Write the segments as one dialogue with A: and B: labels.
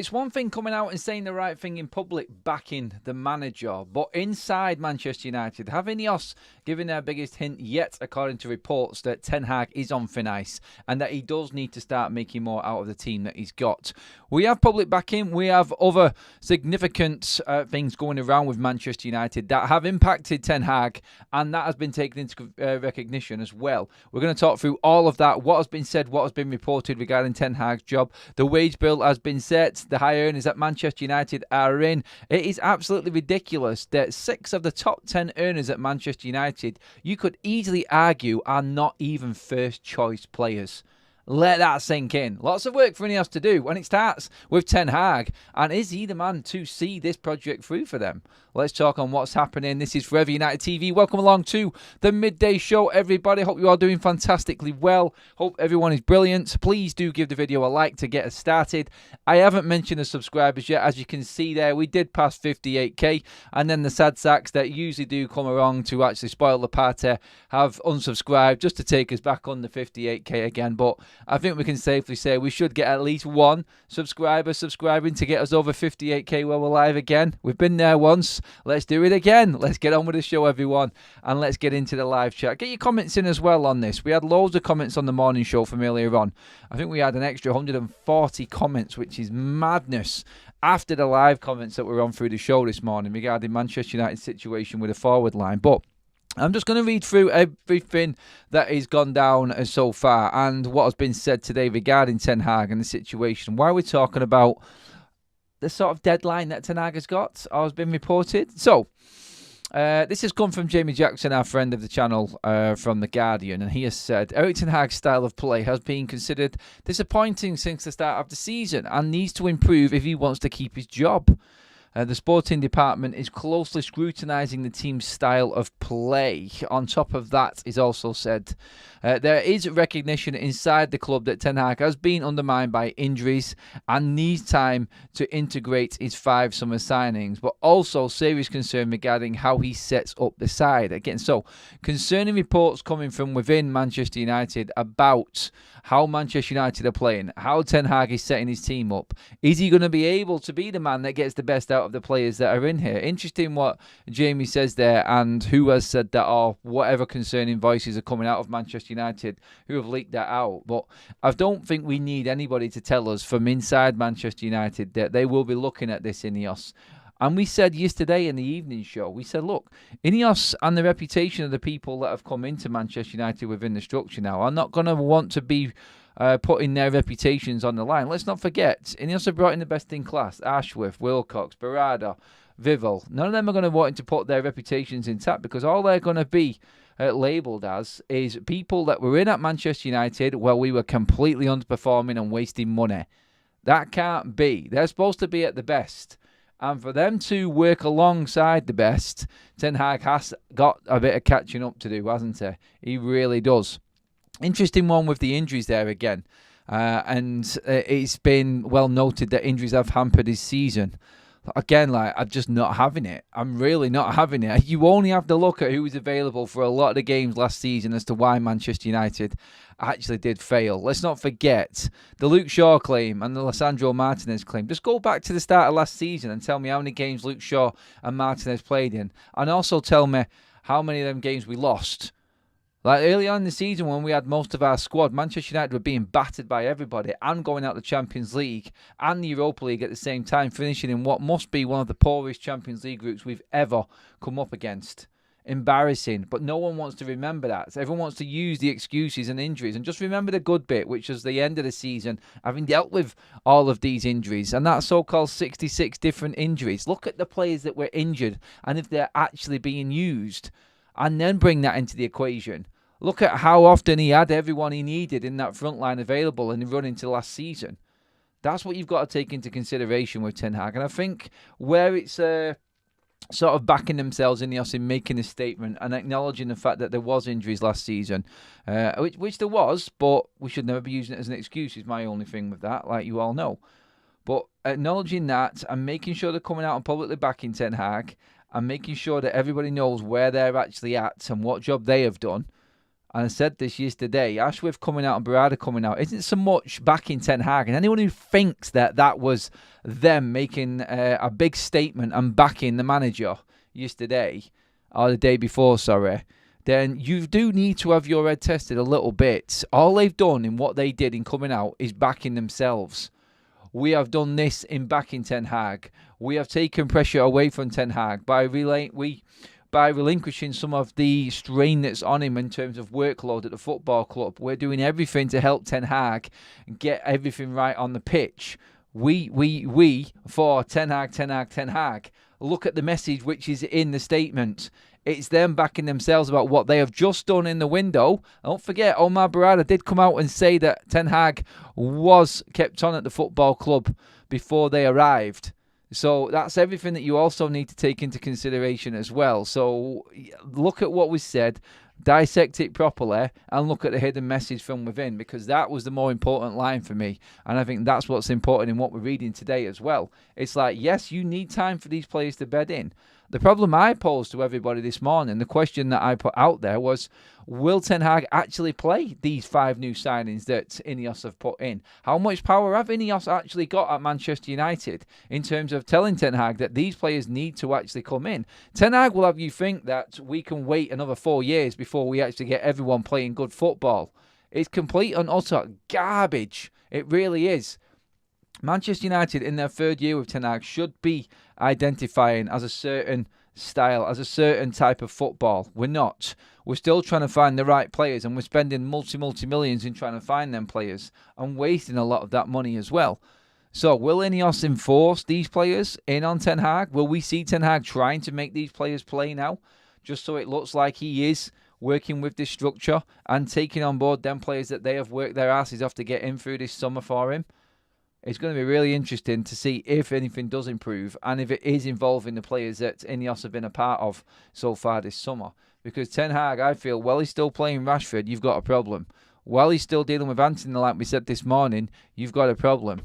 A: it's one thing coming out and saying the right thing in public, backing the manager, but inside Manchester United, have INEOS given their biggest hint yet, according to reports, that Ten Hag is on thin ice and that he does need to start making more out of the team that he's got. We have public backing. We have other significant things going around with Manchester United that have impacted Ten Hag, and that has been taken into recognition as well. We're going to talk through all of that, what has been said, what has been reported regarding Ten Hag's job. The wage bill has been set. The high earners at Manchester United are in. It is absolutely ridiculous that 6 of the top 10 earners at Manchester United, you could easily argue, are not even first choice players. Let that sink in. Lots of work for INEOS to do, and it starts with Ten Hag. And is he the man to see this project through for them? Let's talk on what's happening. This is Forever United TV. Welcome along to the midday show, everybody. Hope you are doing fantastically well. Hope everyone is brilliant. Please do give the video a like to get us started. I haven't mentioned the subscribers yet. As you can see there, we did pass 58k, and then the sad sacks that usually do come along to actually spoil the party have unsubscribed just to take us back on the 58k again. But I think we can safely say we should get at least one subscriber subscribing to get us over 58k while we're live again. We've been there once. Let's do it again. Let's get on with the show, everyone, and let's get into the live chat. Get your comments in as well on this. We had loads of comments on the morning show from earlier on. I think we had an extra 140 comments, which is madness, after the live comments that were on through the show this morning regarding Manchester United's situation with a forward line. But I'm just going to read through everything that has gone down so far and what has been said today regarding Ten Hag and the situation. Why we're talking about the sort of deadline that Ten Hag has got or has been reported. So, this has come from Jamie Jackson, our friend of the channel from The Guardian, and he has said, Erik Ten Hag's style of play has been considered disappointing since the start of the season and needs to improve if he wants to keep his job. The sporting department is closely scrutinising the team's style of play. On top of that, he's also said there is recognition inside the club that Ten Hag has been undermined by injuries and needs time to integrate his 5 summer signings, but also serious concern regarding how he sets up the side. Again, so concerning reports coming from within Manchester United about how Manchester United are playing, how Ten Hag is setting his team up. Is he going to be able to be the man that gets the best out of the players that are in here? Interesting what Jamie says there, and who has said that, or whatever concerning voices are coming out of Manchester United who have leaked that out. But I don't think we need anybody to tell us from inside Manchester United that they will be looking at this INEOS. And we said yesterday in the evening show, we said, look, INEOS and the reputation of the people that have come into Manchester United within the structure now are not going to want to be putting their reputations on the line. Let's not forget, INEOS have brought in the best in class. Ashworth, Wilcox, Barada, Vival. None of them are going to want to put their reputations intact because all they're going to be labelled as is people that were in at Manchester United where we were completely underperforming and wasting money. That can't be. They're supposed to be at the best. And for them to work alongside the best, Ten Hag has got a bit of catching up to do, hasn't he? He really does. Interesting one with the injuries there again. And it's been well noted that injuries have hampered his season. Again, I'm just not having it. I'm really not having it. You only have to look at who was available for a lot of the games last season as to why Manchester United actually did fail. Let's not forget the Luke Shaw claim and the Lisandro Martinez claim. Just go back to the start of last season and tell me how many games Luke Shaw and Martinez played in. And also tell me how many of them games we lost. Like early on in the season when we had most of our squad, Manchester United were being battered by everybody and going out the Champions League and the Europa League at the same time, finishing in what must be one of the poorest Champions League groups we've ever come up against. Embarrassing, but no one wants to remember that. So everyone wants to use the excuses and injuries and just remember the good bit, which was the end of the season, having dealt with all of these injuries and that so-called 66 different injuries. Look at the players that were injured and if they're actually being used, and then bring that into the equation. Look at how often he had everyone he needed in that front line available and run into last season. That's what you've got to take into consideration with Ten Hag. And I think where it's sort of backing themselves in making a statement and acknowledging the fact that there was injuries last season, which there was, but we should never be using it as an excuse is my only thing with that, like you all know. But acknowledging that and making sure they're coming out and publicly backing Ten Hag and making sure that everybody knows where they're actually at and what job they have done, and I said this yesterday, Ashworth coming out and Barada coming out isn't so much backing Ten Hag. And anyone who thinks that that was them making a big statement and backing the manager yesterday, or the day before, sorry, then you do need to have your head tested a little bit. All they've done in what they did in coming out is backing themselves. We have done this in backing Ten Hag. We have taken pressure away from Ten Hag by relinquishing some of the strain that's on him in terms of workload at the football club. We're doing everything to help Ten Hag get everything right on the pitch. We for Ten Hag, Ten Hag, Ten Hag. Look at the message which is in the statement. It's them backing themselves about what they have just done in the window. Don't forget, Omar Barada did come out and say that Ten Hag was kept on at the football club before they arrived. So that's everything that you also need to take into consideration as well. So look at what was said, dissect it properly, and look at the hidden message from within, because that was the more important line for me. And I think that's what's important in what we're reading today as well. It's like, yes, you need time for these players to bed in. The problem I posed to everybody this morning, the question that I put out there was, will Ten Hag actually play these 5 new signings that INEOS have put in? How much power have INEOS actually got at Manchester United in terms of telling Ten Hag that these players need to actually come in? Ten Hag will have you think that we can wait another 4 years before we actually get everyone playing good football. It's complete and utter garbage. It really is. Manchester United in their 3rd year with Ten Hag should be identifying as a certain style, as a certain type of football. We're not. We're still trying to find the right players, and we're spending multi-millions in trying to find them players and wasting a lot of that money as well. So will INEOS enforce these players in on Ten Hag? Will we see Ten Hag trying to make these players play now, just so it looks like he is working with this structure and taking on board them players that they have worked their asses off to get in through this summer for him? It's going to be really interesting to see if anything does improve and if it is involving the players that INEOS have been a part of so far this summer. Because Ten Hag, I feel, while he's still playing Rashford, you've got a problem. While he's still dealing with Anthony, like we said this morning, you've got a problem.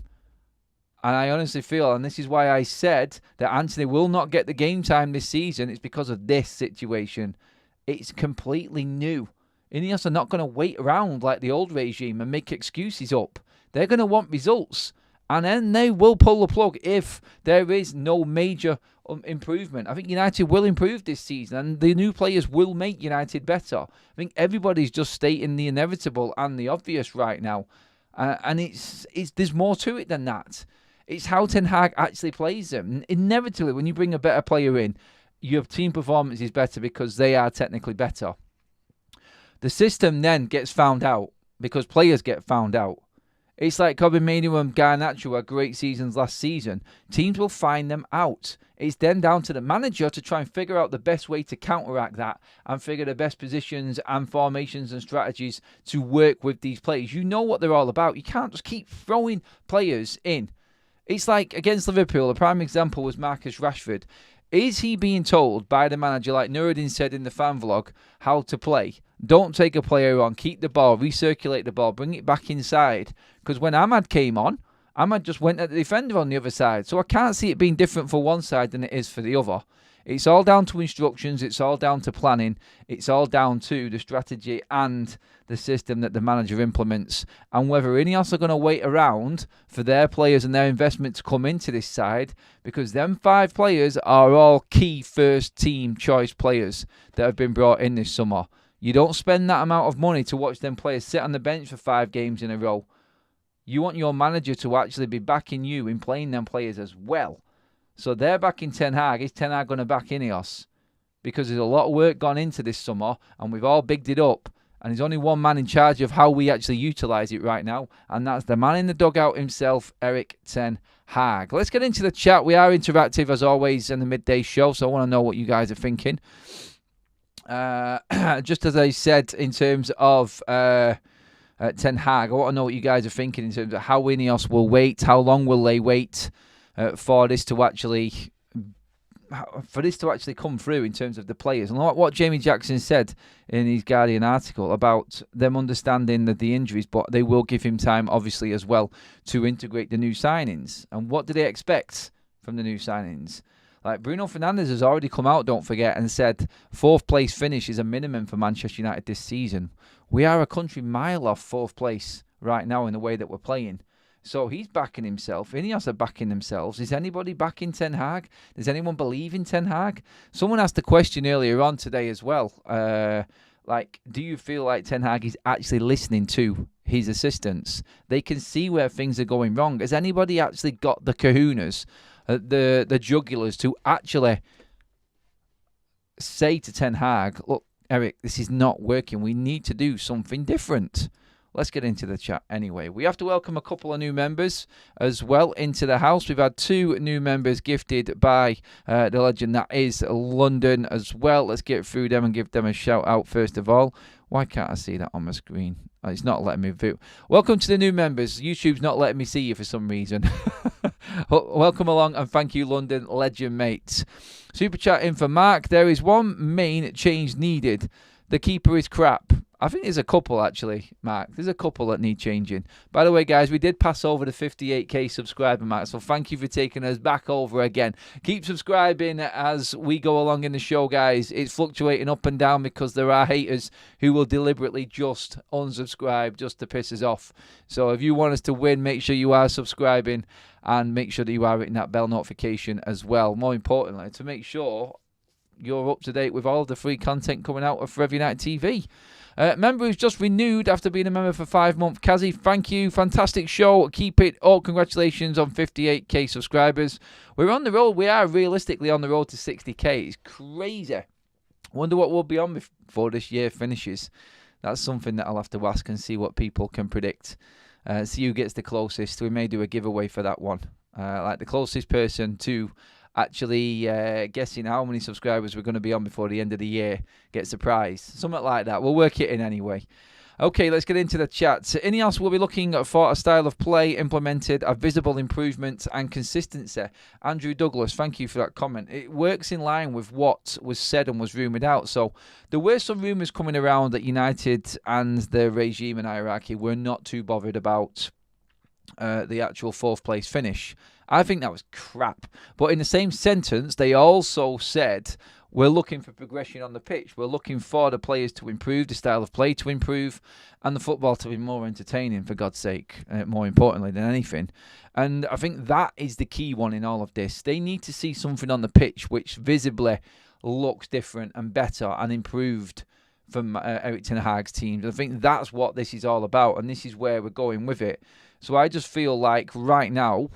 A: And I honestly feel, and this is why I said that Anthony will not get the game time this season, it's because of this situation. It's completely new. INEOS are not going to wait around like the old regime and make excuses up. They're going to want results. And then they will pull the plug if there is no major improvement. I think United will improve this season and the new players will make United better. I think everybody's just stating the inevitable and the obvious right now. And there's more to it than that. It's how Ten Hag actually plays them. Inevitably, when you bring a better player in, your team performance is better because they are technically better. The system then gets found out because players get found out. It's like Kobe Mainoo and Garnacho had great seasons last season. Teams will find them out. It's then down to the manager to try and figure out the best way to counteract that and figure the best positions and formations and strategies to work with these players. You know what they're all about. You can't just keep throwing players in. It's like against Liverpool, the prime example was Marcus Rashford. Is he being told by the manager, like Nuruddin said in the fan vlog, how to play? Don't take a player on, keep the ball, recirculate the ball, bring it back inside. Because when Ahmad came on, Ahmad just went at the defender on the other side. So I can't see it being different for one side than it is for the other. It's all down to instructions, it's all down to planning, it's all down to the strategy and the system that the manager implements. And whether INEOS are going to wait around for their players and their investment to come into this side, because them 5 players are all key first team choice players that have been brought in this summer. You don't spend that amount of money to watch them players sit on the bench for 5 games in a row. You want your manager to actually be backing you in playing them players as well. So they're backing Ten Hag. Is Ten Hag going to back INEOS? Because there's a lot of work gone into this summer and we've all bigged it up. And there's only one man in charge of how we actually utilise it right now. And that's the man in the dugout himself, Erik Ten Hag. Let's get into the chat. We are interactive as always in the midday show. So I want to know what you guys are thinking. Just as I said in terms of Ten Hag, I want to know what you guys are thinking in terms of how INEOS will wait. How long will they wait for this to actually come through in terms of the players? And what Jamie Jackson said in his Guardian article about them understanding the injuries, but they will give him time, obviously, as well, to integrate the new signings. And what do they expect from the new signings? Like, Bruno Fernandes has already come out, don't forget, and said 4th place finish is a minimum for Manchester United this season. We are a country mile off 4th place right now in the way that we're playing. So he's backing himself. INEOS are backing themselves. Is anybody backing Ten Hag? Does anyone believe in Ten Hag? Someone asked a question earlier on today as well. Do you feel like Ten Hag is actually listening to his assistants? They can see where things are going wrong. Has anybody actually got the kahunas, the jugulars, to actually say to Ten Hag, look, Eric, this is not working. We need to do something different. Let's get into the chat anyway. We have to welcome a couple of new members as well into the house. We've had 2 new members gifted by the legend that is London as well. Let's get through them and give them a shout out first of all. Why can't I see that on my screen? It's not letting me view. Welcome to the new members. YouTube's not letting me see you for some reason. Welcome along and thank you, London legend mates. Super chat in for Mark. There is one main change needed. The keeper is crap. I think there's a couple, actually, Mark. There's a couple that need changing. By the way, guys, we did pass over the 58k subscriber mark, so thank you for taking us back over again. Keep subscribing as we go along in the show, guys. It's fluctuating up and down because there are haters who will deliberately just unsubscribe just to piss us off. So if you want us to win, make sure you are subscribing and make sure that you are hitting that bell notification as well. More importantly, to make sure you're up to date with all of the free content coming out of Forever United TV. Member who's just renewed after being a member for 5 months. Kazi, thank you. Fantastic show. Keep it up. Congratulations on 58k subscribers. We're on the road. We are realistically on the road to 60k. It's crazy. Wonder what we'll be on before this year finishes. That's something that I'll have to ask and see what people can predict. See who gets the closest. We may do a giveaway for that one. Like the closest person to actually guessing how many subscribers we're going to be on before the end of the year gets a prize. Something like that. We'll work it in anyway. Okay, let's get into the chat. INEOS will be looking for a style of play implemented, a visible improvement and consistency. Andrew Douglas, thank you for that comment. It works in line with what was said and was rumoured out. So there were some rumours coming around that United and the regime and hierarchy were not too bothered about the actual 4th place finish. I think that was crap. But in the same sentence, they also said, we're looking for progression on the pitch. We're looking for the players to improve, the style of play to improve, and the football to be more entertaining, for God's sake, more importantly than anything. And I think that is the key one in all of this. They need to see something on the pitch which visibly looks different and better and improved from Eric Ten Hag's teams. I think that's what this is all about, and this is where we're going with it. So I just feel like right now,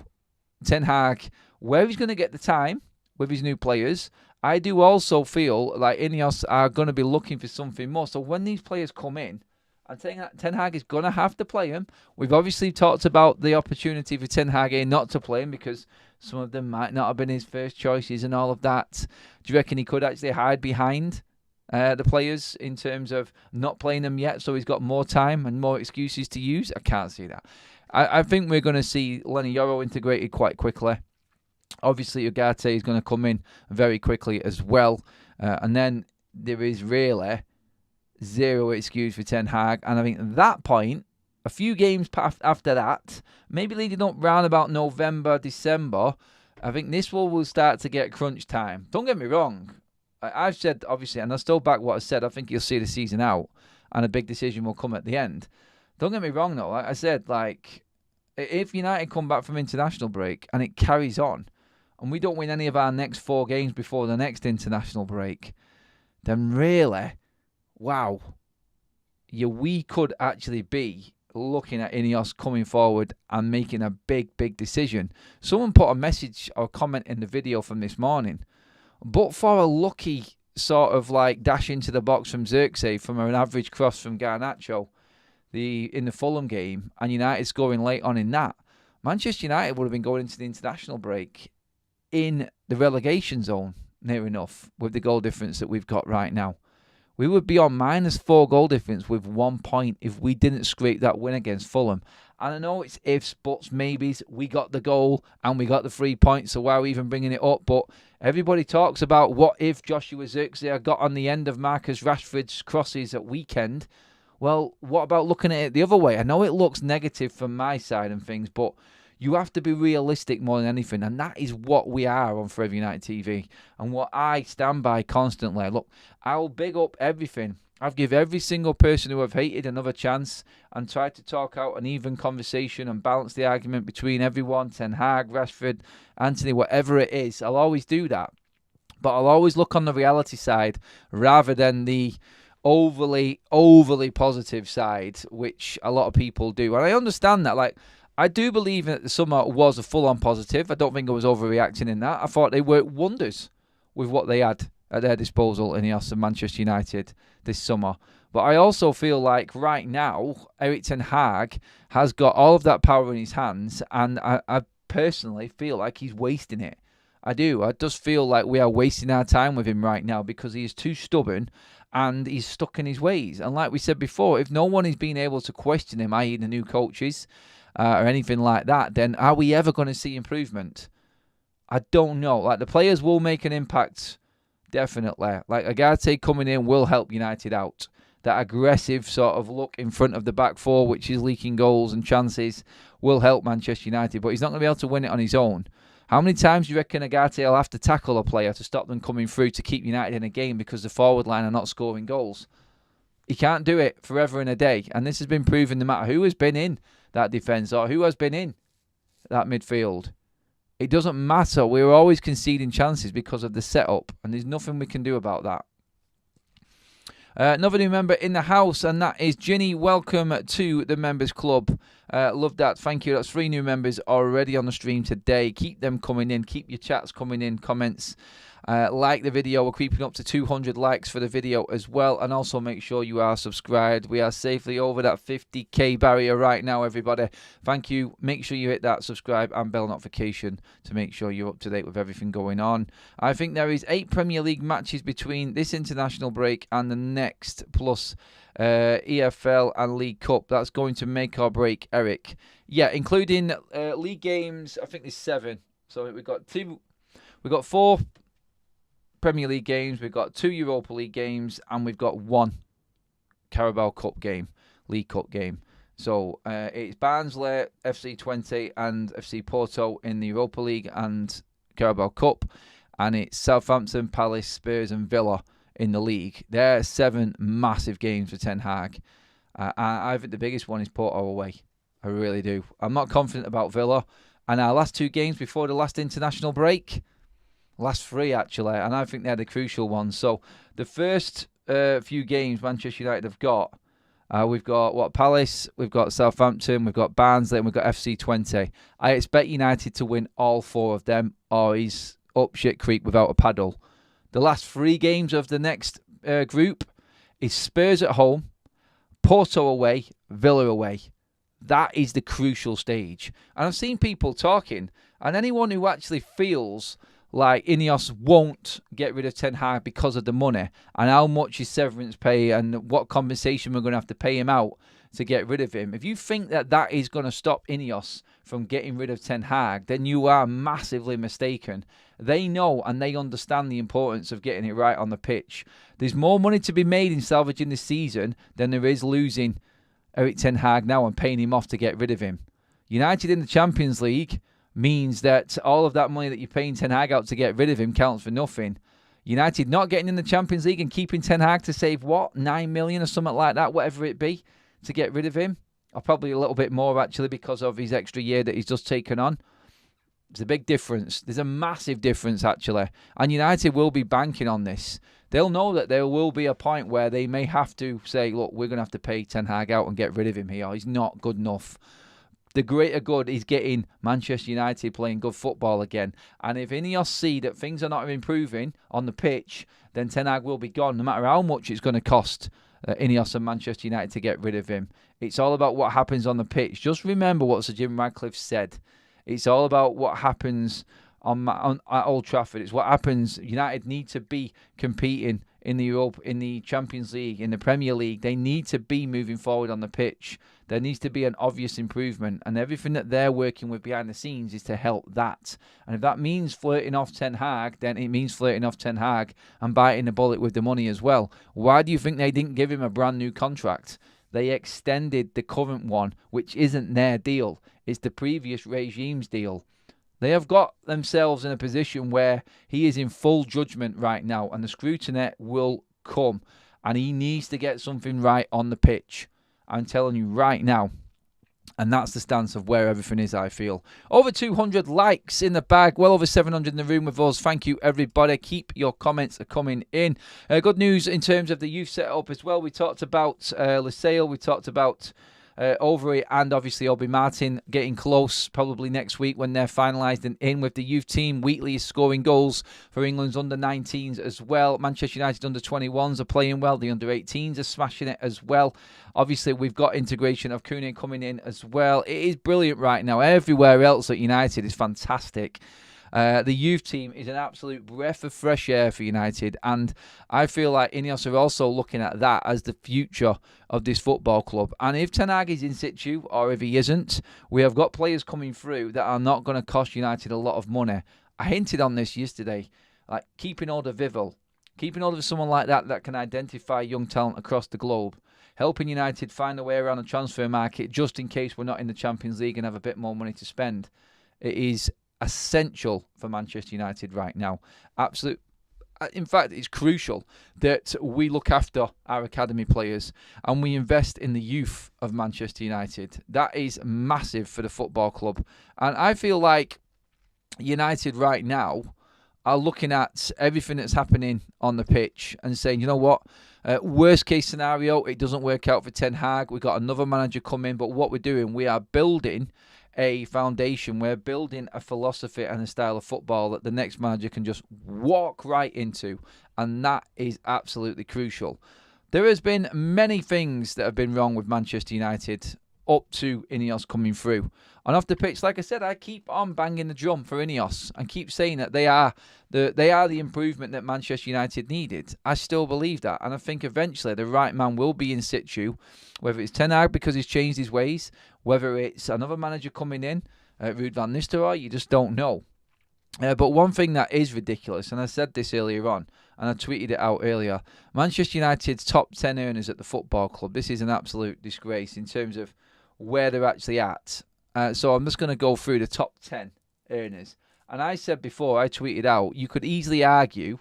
A: Ten Hag, where he's going to get the time with his new players, I do also feel like INEOS are going to be looking for something more. So when these players come in, and Ten Hag is going to have to play them. We've obviously talked about the opportunity for Ten Hag not to play him because some of them might not have been his first choices and all of that. Do you reckon he could actually hide behind the players in terms of not playing them yet so he's got more time and more excuses to use? I can't see that. I think we're going to see Lenny Yoro integrated quite quickly. Obviously, Ugarte is going to come in very quickly as well. And then there is really zero excuse for Ten Hag. And I think at that point, a few games after that, maybe leading up round about November, December, I think this will start to get crunch time. Don't get me wrong. I've said, obviously, and I still back what I said, I think you'll see the season out and a big decision will come at the end. Don't get me wrong, though. Like I said, if United come back from international break and it carries on and we don't win any of our next 4 games before the next international break, then really, wow, we could actually be looking at INEOS coming forward and making a big, big decision. Someone put a message or comment in the video from this morning. But for a lucky sort of dash into the box from Xerxes from an average cross from Garnacho in the Fulham game, and United scoring late on in that, Manchester United would have been going into the international break in the relegation zone, near enough, with the goal difference that we've got right now. We would be on -4 goal difference with 1 point if we didn't scrape that win against Fulham. And I know it's ifs, buts, maybes. We got the goal and we got the 3 points, so why are we even bringing it up? But everybody talks about what if Joshua Zirkzee got on the end of Marcus Rashford's crosses at weekend. Well, what about looking at it the other way? I know it looks negative from my side and things, but You have to be realistic more than anything, and that is what we are on Forever United TV, and what I stand by constantly. Look, I'll big up everything. I've given every single person who I've hated another chance and tried to talk out an even conversation and balance the argument between everyone, Ten Hag, Rashford, Anthony, whatever it is. I'll always do that. But I'll always look on the reality side rather than the overly positive side, which a lot of people do. And I understand that. Like, I do believe that the summer was a full-on positive. I don't think I was overreacting in that. I thought they worked wonders with what they had at their disposal, INEOS and Manchester United this summer. But I also feel like right now, Erik Ten Hag has got all of that power in his hands, and I personally feel like he's wasting it. I do. I just feel like we are wasting our time with him right now because he is too stubborn and he's stuck in his ways. And like we said before, if no one is being able to question him, i.e. the new coaches or anything like that, then are we ever going to see improvement? I don't know. Like, the players will make an impact, definitely. Like, Agate coming in will help United out. That aggressive sort of look in front of the back four, which is leaking goals and chances, will help Manchester United. But he's not going to be able to win it on his own. How many times do you reckon Agate will have to tackle a player to stop them coming through to keep United in a game because the forward line are not scoring goals? He can't do it forever and a day. And this has been proven no matter who has been in that defence or who has been in that midfield. It doesn't matter. We're always conceding chances because of the setup. And there's nothing we can do about that. Another new member in the house, and that is Ginny. Welcome to the Members Club. Love that. Thank you. That's 3 new members already on the stream today. Keep them coming in. Keep your chats coming in, comments. Like the video. We're creeping up to 200 likes for the video as well. And also make sure you are subscribed. We are safely over that 50k barrier right now, everybody. Thank you. Make sure you hit that subscribe and bell notification to make sure you're up to date with everything going on. I think there is 8 Premier League matches between this international break and the next, plus EFL and League Cup. That's going to make or break Eric. Yeah, including league games. I think there's 7. So we've got 4 Premier League games, we've got 2 Europa League games, and we've got 1 Carabao Cup game, League Cup game. So it's Barnsley, FC 20 and FC Porto in the Europa League and Carabao Cup, and it's Southampton, Palace, Spurs and Villa in the league. There are 7 massive games for Ten Hag. I think the biggest one is Porto away. I really do. I'm not confident about Villa. And our last 2 games before the last international break, last 3 actually, and I think they're the crucial ones. So the first few games Manchester United have got, we've got Palace, we've got Southampton, we've got Barnsley, and we've got FC 20. I expect United to win all 4 of them, or he's up shit creek without a paddle. The last 3 games of the next group is Spurs at home, Porto away, Villa away. That is the crucial stage. And I've seen people talking, and anyone who actually feels like INEOS won't get rid of Ten Hag because of the money and how much his severance pay and what compensation we're going to have to pay him out to get rid of him. If you think that that is going to stop INEOS from getting rid of Ten Hag, then you are massively mistaken. They know and they understand the importance of getting it right on the pitch. There's more money to be made in salvaging this season than there is losing Erik Ten Hag now and paying him off to get rid of him. United in the Champions League means that all of that money that you're paying Ten Hag out to get rid of him counts for nothing. United not getting in the Champions League and keeping Ten Hag to save, 9 million or something like that, whatever it be, to get rid of him. Or probably a little bit more, actually, because of his extra year that he's just taken on. There's a big difference. There's a massive difference, actually. And United will be banking on this. They'll know that there will be a point where they may have to say, look, we're going to have to pay Ten Hag out and get rid of him here. He's not good enough. The greater good is getting Manchester United playing good football again. And if INEOS see that things are not improving on the pitch, then Ten Hag will be gone, no matter how much it's going to cost INEOS and Manchester United to get rid of him. It's all about what happens on the pitch. Just remember what Sir Jim Radcliffe said. It's all about what happens at Old Trafford. It's what happens. United need to be competing in the Champions League, in the Premier League. They need to be moving forward on the pitch. There needs to be an obvious improvement, and everything that they're working with behind the scenes is to help that. And if that means flirting off Ten Hag, then it means flirting off Ten Hag and biting the bullet with the money as well. Why do you think they didn't give him a brand new contract? They extended the current one, which isn't their deal. It's the previous regime's deal. They have got themselves in a position where he is in full judgment right now, and the scrutiny will come, and he needs to get something right on the pitch. I'm telling you right now. And that's the stance of where everything is, I feel. Over 200 likes in the bag. Well over 700 in the room with us. Thank you, everybody. Keep your comments coming in. Good news in terms of the youth setup as well. We talked about LaSalle. We talked about Overy and obviously Obi Martin getting close probably next week when they're finalised and in with the youth team. Wheatley is scoring goals for England's under-19s as well. Manchester United under-21s are playing well. The under-18s are smashing it as well. Obviously, we've got integration of Cooney coming in as well. It is brilliant right now. Everywhere else at United is fantastic. The youth team is an absolute breath of fresh air for United, and I feel like INEOS are also looking at that as the future of this football club. And if Ten Hag is in situ, or if he isn't, we have got players coming through that are not going to cost United a lot of money. I hinted on this yesterday, like keeping hold of Vival, keeping hold of someone like that can identify young talent across the globe, helping United find a way around the transfer market just in case we're not in the Champions League and have a bit more money to spend. It is essential for Manchester United right now. Absolute. In fact, it's crucial that we look after our academy players and we invest in the youth of Manchester United. That is massive for the football club. And I feel like United right now are looking at everything that's happening on the pitch and saying, you know what, worst case scenario, it doesn't work out for Ten Hag. We've got another manager coming, but what we're doing, we are building a foundation. We're building a philosophy and a style of football that the next manager can just walk right into, and that is absolutely crucial. There has been many things that have been wrong with Manchester United up to INEOS coming through. And off the pitch, like I said, I keep on banging the drum for INEOS and keep saying that they are the improvement that Manchester United needed. I still believe that, and I think eventually the right man will be in situ, whether it's Ten Hag because he's changed his ways, whether it's another manager coming in, Ruud van Nistelrooy, you just don't know. But one thing that is ridiculous, and I said this earlier on, and I tweeted it out earlier, Manchester United's top 10 earners at the football club, this is an absolute disgrace in terms of where they're actually at. So I'm just going to go through the top 10 earners. And I said before, I tweeted out, you could easily argue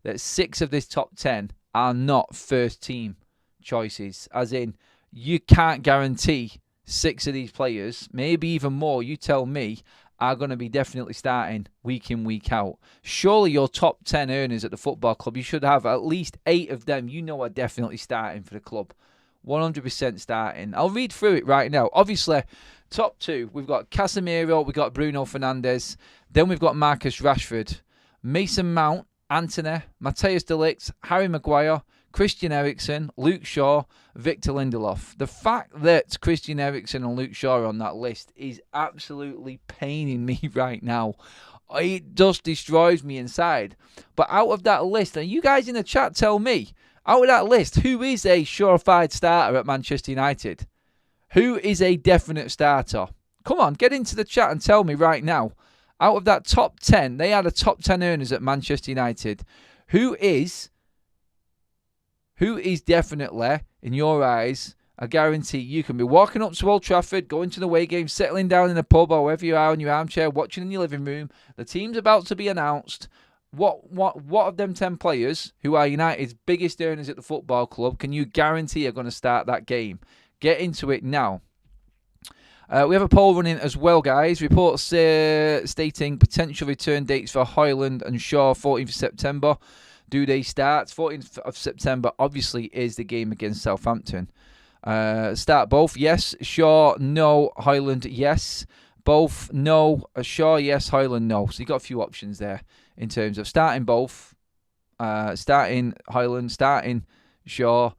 A: that 6 of this top 10 are not first team choices. As in, you can't guarantee 6 of these players, maybe even more, you tell me, are going to be definitely starting week in, week out. Surely your top 10 earners at the football club, you should have at least 8 of them you know are definitely starting for the club. 100% starting. I'll read through it right now. Obviously, top 2, we've got Casemiro, we've got Bruno Fernandes, then we've got Marcus Rashford, Mason Mount, Antony, Matthias de Ligt, Harry Maguire, Christian Eriksen, Luke Shaw, Victor Lindelof. The fact that Christian Eriksen and Luke Shaw are on that list is absolutely paining me right now. It just destroys me inside. But out of that list, and you guys in the chat tell me, out of that list, who is a surefire starter at Manchester United? Who is a definite starter? Come on, get into the chat and tell me right now. Out of that top 10, they are the top 10 earners at Manchester United. Who is definitely, in your eyes, a guarantee you can be walking up to Old Trafford, going to the away game, settling down in a pub or wherever you are in your armchair, watching in your living room. The team's about to be announced. What of them 10 players who are United's biggest earners at the football club can you guarantee are going to start that game? Get into it now. We have a poll running as well, guys. Reports stating potential return dates for Højlund and Shaw, 14th of September. Do they start? 14th of September, obviously, is the game against Southampton. Start both, yes. Shaw, no. Højlund, yes. Both, no. Shaw, yes. Højlund, no. So you've got a few options there in terms of starting both, starting Højlund, starting Shaw,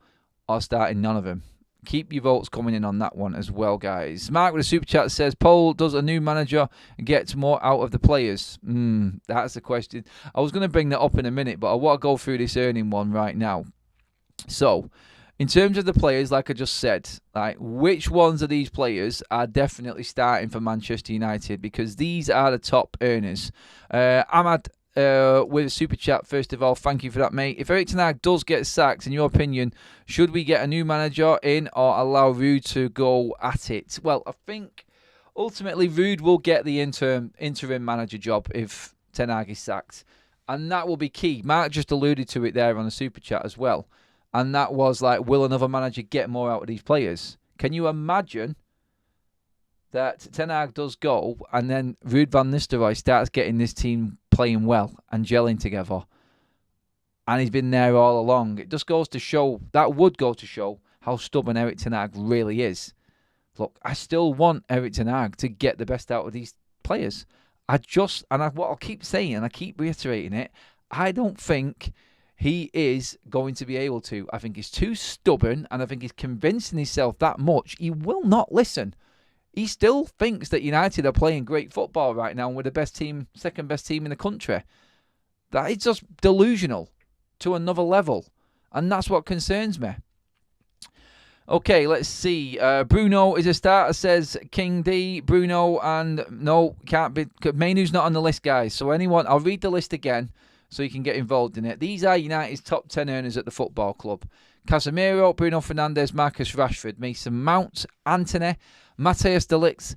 A: or starting none of them. Keep your votes coming in on that one as well, guys. Mark with a super chat says, Paul, does a new manager get more out of the players? That's the question. I was going to bring that up in a minute, but I want to go through this earning one right now. So, in terms of the players, like I just said, like, which ones of these players are definitely starting for Manchester United? Because these are the top earners. Ahmad with a super chat, first of all, thank you for that, mate. If Erik Ten Hag does get sacked, in your opinion, should we get a new manager in or allow Ruud to go at it? Well, I think ultimately, Ruud will get the interim manager job if Ten Hag is sacked. And that will be key. Mark just alluded to it there on the Super Chat as well. And that was like, will another manager get more out of these players? Can you imagine that Ten Hag does go and then Ruud van Nistelrooy starts getting this team playing well and gelling together? And he's been there all along. It just goes to show, that would go to show how stubborn Erik Ten Hag really is. Look, I still want Erik Ten Hag to get the best out of these players. What I'll keep saying, and I keep reiterating it, I don't think he is going to be able to. I think he's too stubborn, and I think he's convincing himself that much. He will not listen. He still thinks that United are playing great football right now and we're the best team, second best team in the country. That is just delusional to another level, and that's what concerns me. Okay, let's see. Bruno is a starter, says King D. Bruno, and no, can't be. Mainu's not on the list, guys. So anyone, I'll read the list again so you can get involved in it. These are United's top 10 earners at the football club. Casemiro, Bruno Fernandes, Marcus Rashford, Mason Mount, Antony, Matthias de Ligt,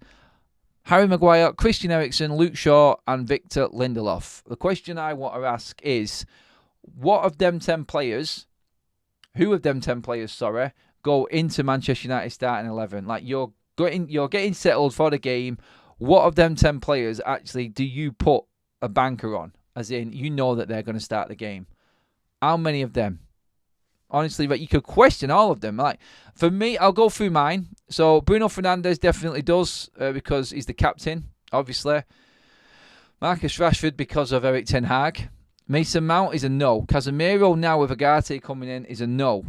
A: Harry Maguire, Christian Eriksen, Luke Shaw, and Victor Lindelof. The question I want to ask is, who of them 10 players, go into Manchester United starting 11? Like, you're getting settled for the game. What of them 10 players actually do you put a banker on? As in, you know that they're going to start the game. How many of them? Honestly, but you could question all of them. Like, for me, I'll go through mine. So Bruno Fernandes definitely does because he's the captain, obviously. Marcus Rashford because of Erik Ten Hag. Mason Mount is a no. Casemiro now with Agate coming in is a no.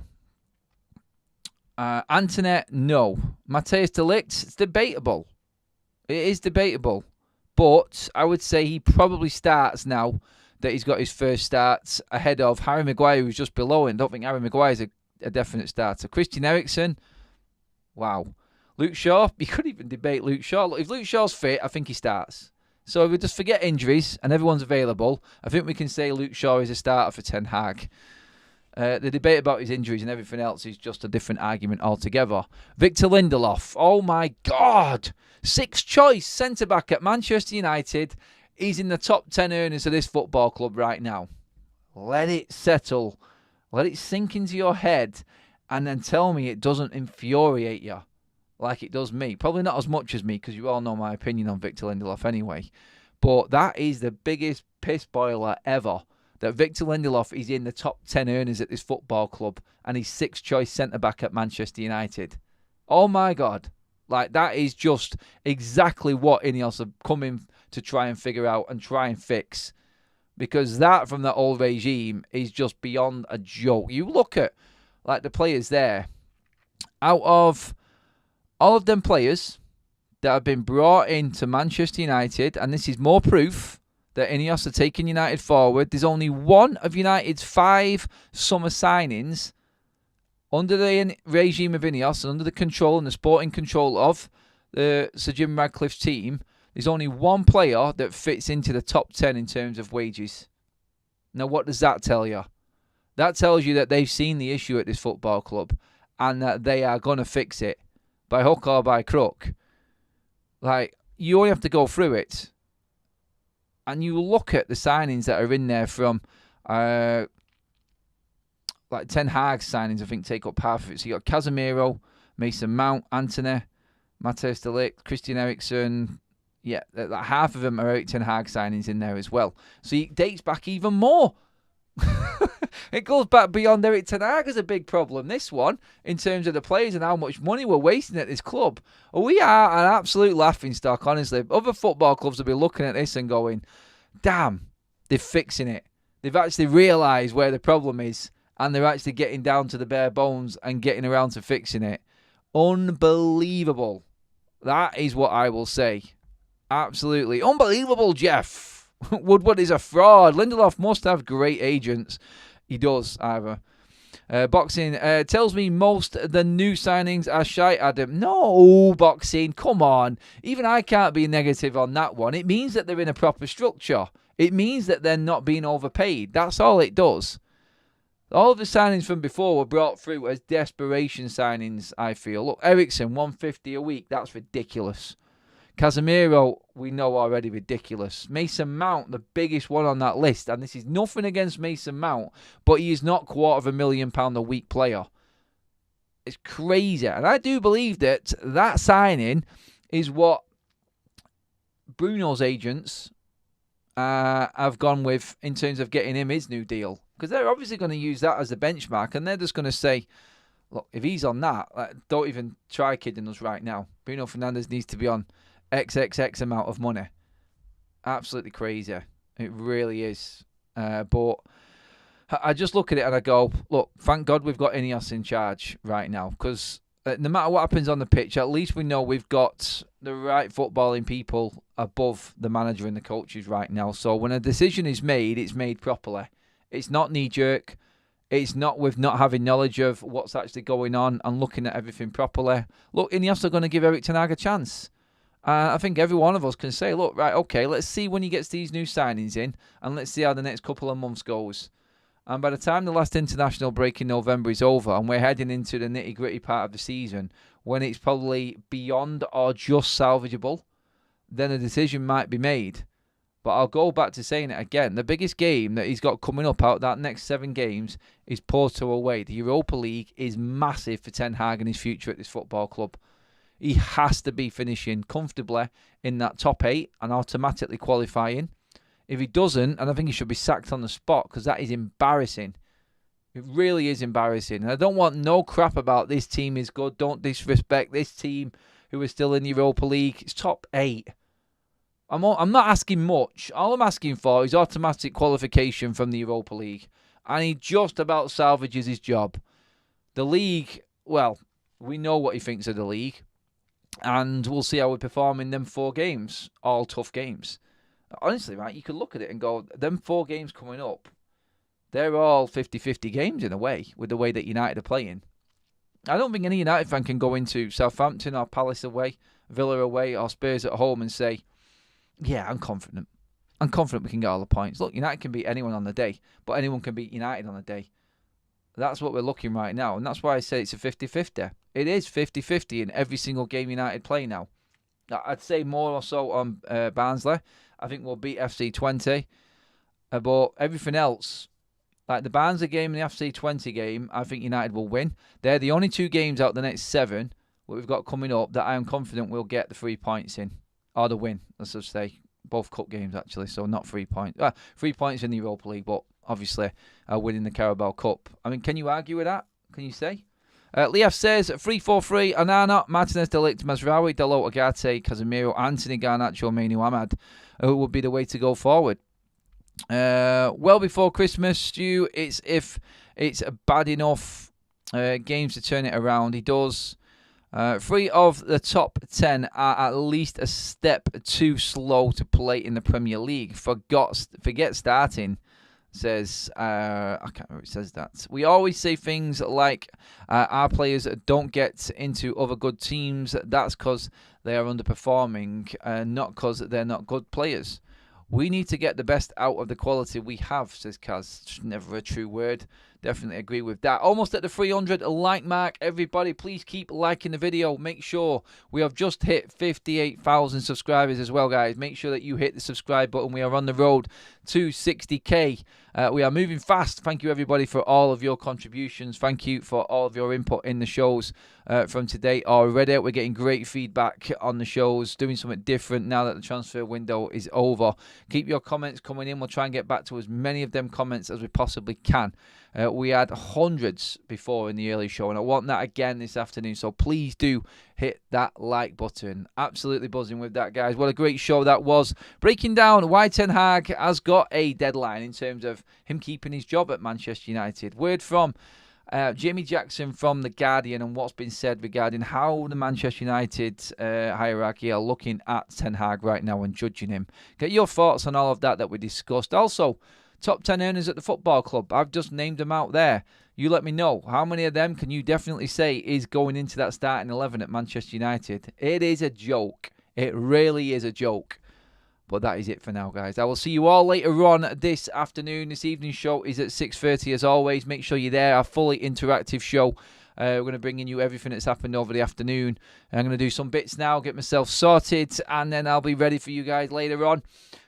A: Antony, no. Matthias de Ligt, it's debatable. It is debatable. But I would say he probably starts now that he's got his first starts ahead of Harry Maguire, who's just below him. Don't think Harry Maguire is a definite starter. Christian Eriksen, wow. Luke Shaw, you couldn't even debate Luke Shaw. Look, if Luke Shaw's fit, I think he starts. So if we just forget injuries and everyone's available, I think we can say Luke Shaw is a starter for Ten Hag. The debate about his injuries and everything else is just a different argument altogether. Victor Lindelof, oh my God. 6th choice centre-back at Manchester United. He's in the top 10 earners of this football club right now. Let it settle. Let it sink into your head. And then tell me it doesn't infuriate you like it does me. Probably not as much as me, because you all know my opinion on Victor Lindelof anyway. But that is the biggest piss boiler ever. That Victor Lindelof is in the top 10 earners at this football club. And he's 6th choice centre-back at Manchester United. Oh my God. Like, that is just exactly what INEOS have come in to try and figure out and try and fix. Because that from the old regime is just beyond a joke. You look at, like, the players there. Out of all of them players that have been brought into Manchester United, and this is more proof that INEOS are taking United forward, there's only one of United's 5 summer signings under the regime of INEOS and under the control and the sporting control of Sir Jim Radcliffe's team. There's only one player that fits into the top 10 in terms of wages. Now, what does that tell you? That tells you that they've seen the issue at this football club and that they are going to fix it by hook or by crook. Like, you only have to go through it. And you look at the signings that are in there from, like, Ten Hag's signings, I think, take up half of it. So you got Casemiro, Mason Mount, Antony, Matthias de Ligt, Christian Eriksen. Yeah, half of them are Erik Ten Hag signings in there as well. So it dates back even more. It goes back beyond Erik Ten Hag as a big problem, this one, in terms of the players and how much money we're wasting at this club. We are an absolute laughingstock, honestly. Other football clubs will be looking at this and going, damn, they're fixing it. They've actually realised where the problem is and they're actually getting down to the bare bones and getting around to fixing it. Unbelievable. That is what I will say. Absolutely. Unbelievable, Jeff. Woodward is a fraud. Lindelof must have great agents. He does, either. Boxing tells me most of the new signings are shite, Adam. No, Boxing, come on. Even I can't be negative on that one. It means that they're in a proper structure. It means that they're not being overpaid. That's all it does. All of the signings from before were brought through as desperation signings, I feel. Look, Eriksen, 150 a week. That's ridiculous. Casemiro, we know already, ridiculous. Mason Mount, the biggest one on that list. And this is nothing against Mason Mount, but he is not £250,000 a week player. It's crazy. And I do believe that signing is what Bruno's agents have gone with in terms of getting him his new deal. Because they're obviously going to use that as the benchmark. And they're just going to say, look, if he's on that, don't even try kidding us right now. Bruno Fernandes needs to be on XXX amount of money. Absolutely crazy. It really is. But I just look at it and I go, look, thank God we've got INEOS in charge right now. Because no matter what happens on the pitch, at least we know we've got the right footballing people above the manager and the coaches right now. So when a decision is made, it's made properly. It's not knee-jerk. It's not with not having knowledge of what's actually going on and looking at everything properly. Look, INEOS are going to give Erik Ten Hag a chance. I think every one of us can say, look, right, okay, let's see when he gets these new signings in and let's see how the next couple of months goes. And by the time the last international break in November is over and we're heading into the nitty-gritty part of the season, when it's probably beyond or just salvageable, then a decision might be made. But I'll go back to saying it again. The biggest game that he's got coming up out of that next 7 games is Porto away. The Europa League is massive for Ten Hag and his future at this football club. He has to be finishing comfortably in that top 8 and automatically qualifying. If he doesn't, and I think he should be sacked on the spot because that is embarrassing. It really is embarrassing. And I don't want no crap about this team is good. Don't disrespect this team who is still in the Europa League. It's top 8. I'm not asking much. All I'm asking for is automatic qualification from the Europa League. And he just about salvages his job. The league, well, we know what he thinks of the league. And we'll see how we perform in them 4 games. All tough games. Honestly, right, you could look at it and go, them 4 games coming up, they're all 50-50 games in a way, with the way that United are playing. I don't think any United fan can go into Southampton or Palace away, Villa away or Spurs at home and say, yeah, I'm confident. I'm confident we can get all the points. Look, United can beat anyone on the day, but anyone can beat United on the day. That's what we're looking right now, and that's why I say it's a 50-50. It is 50-50 in every single game United play now. I'd say more or so on Barnsley. I think we'll beat FC20. But everything else, like the Barnsley game and the FC20 game, I think United will win. They're the only 2 games out the next 7 that we've got coming up that I am confident we'll get the 3 points in. Or the win, let's just say. Both cup games, actually, so not 3 points. 3 points in the Europa League, but obviously winning the Carabao Cup. I mean, can you argue with that? Can you say? Leaf says 3-4-3, Onana, Martinez, De Ligt, Mazraoui, Dalot, Agate, Casemiro, Anthony, Garnacho, Mainu, Ahmad, who would be the way to go forward. Well before Christmas, Stu, it's if it's bad enough games to turn it around. He does. 3 of the top 10 are at least a step too slow to play in the Premier League. Forget starting. Says, I can't remember who says that. We always say things like our players don't get into other good teams. That's because they are underperforming, not because they're not good players. We need to get the best out of the quality we have, says Kaz. Never a true word. Definitely agree with that. Almost at the 300 like mark. Everybody, please keep liking the video. Make sure we have just hit 58,000 subscribers as well, guys. Make sure that you hit the subscribe button. We are on the road to 60k. We are moving fast. Thank you, everybody, for all of your contributions. Thank you for all of your input in the shows from today already. We're getting great feedback on the shows, doing something different now that the transfer window is over. Keep your comments coming in. We'll try and get back to as many of them comments as we possibly can. We had hundreds before in the early show, and I want that again this afternoon. So please do hit that like button. Absolutely buzzing with that, guys. What a great show that was. Breaking down why Ten Hag has got a deadline in terms of him keeping his job at Manchester United. Word from Jamie Jackson from The Guardian and what's been said regarding how the Manchester United hierarchy are looking at Ten Hag right now and judging him. Get your thoughts on all of that we discussed. Also, top 10 earners at the football club. I've just named them out there. You let me know. How many of them can you definitely say is going into that starting 11 at Manchester United? It is a joke. It really is a joke. But that is it for now, guys. I will see you all later on this afternoon. This evening's show is at 6:30 as always. Make sure you're there. Our fully interactive show We're going to bring in you everything that's happened over the afternoon. I'm going to do some bits now, get myself sorted, and then I'll be ready for you guys later on.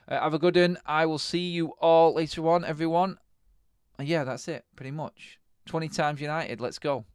A: Have a good one. I will see you all later on, everyone. And yeah, that's it, pretty much. 20 times United. Let's go.